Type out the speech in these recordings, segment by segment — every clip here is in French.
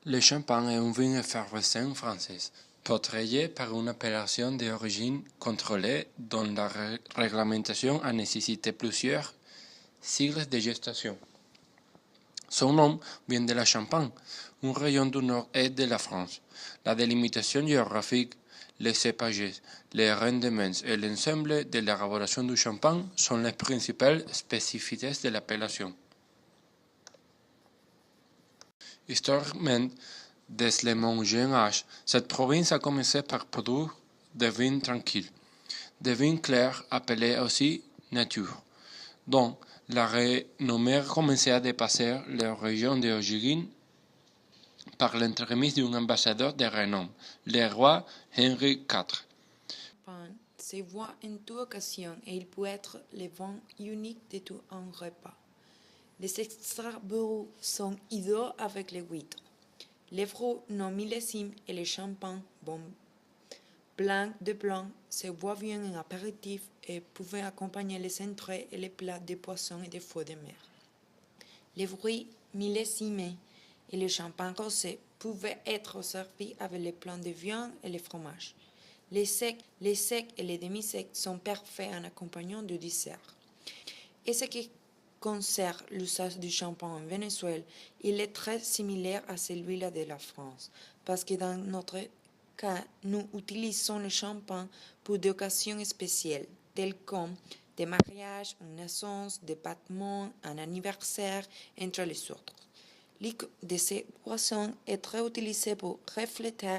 Le champagne est un vin effervescent français, protégé par une appellation d'origine contrôlée dont la réglementation a nécessité plusieurs cycles de gestation. Son nom vient de la Champagne, une région du nord-est de la France. La délimitation géographique, les cépages, les rendements et l'ensemble de l'élaboration du champagne sont les principales spécificités de l'appellation. Historiquement, dès le Moyen Âge, cette province a commencé par produire des vins tranquilles, des vins clairs appelés aussi nature, dont la renommée commençait à dépasser leur région d'origine par l'entremise d'un ambassadeur de renom, le roi Henri IV. Se voit en toute occasion et il peut être le vin unique de tout un repas. Les extraits bruts sont idéaux avec les huîtres. Les fruits non millésimes et le champagne bon blanc de blanc se boit bien en apéritif et peuvent accompagner les entrées et les plats de poissons et de fruits de mer. Les fruits millésimés et le champagne rosé pouvaient être servis avec les plats de viande et les fromages. Les secs et les demi-secs sont parfaits en accompagnant du dessert. Et ce qui concerne l'usage du champagne en Venezuela, il est très similaire à celui-là de la France, parce que dans notre cas, nous utilisons le champagne pour des occasions spéciales, telles comme des mariages, une naissance, des baptêmes, un anniversaire, entre les autres. Liquide de ces boissons est très utilisé pour refléter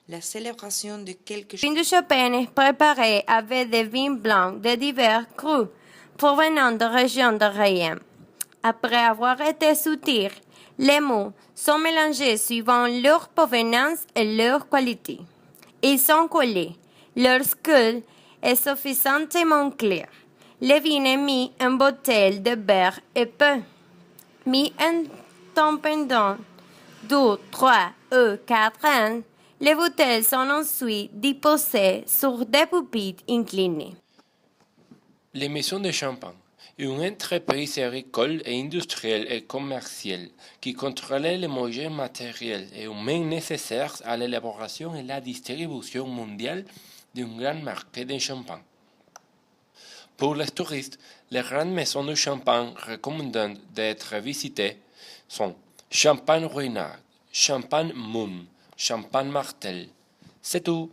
la célébration de quelque chose. Le vin du champagne est préparé avec des vins blancs de divers crus provenant de régions de Rhône. Après avoir été soutirés, les mots sont mélangés suivant leur provenance et leur qualité. Ils sont collés. Leur scull est suffisamment clair. Le vin est mis en bouteille de verre épais, mis en temps pendant 2, 3 ou 4 ans. Les bouteilles sont ensuite déposées sur des pupitres inclinés. Les maisons de champagne, une entreprise agricole et industrielle et commerciale qui contrôlait les moyens matériels et humains nécessaires à l'élaboration et la distribution mondiale d'une grande marque de champagne. Pour les touristes, les grandes maisons de champagne recommandant d'être visitées sont Champagne Ruinart, Champagne Moon, Champagne Martel. C'est tout.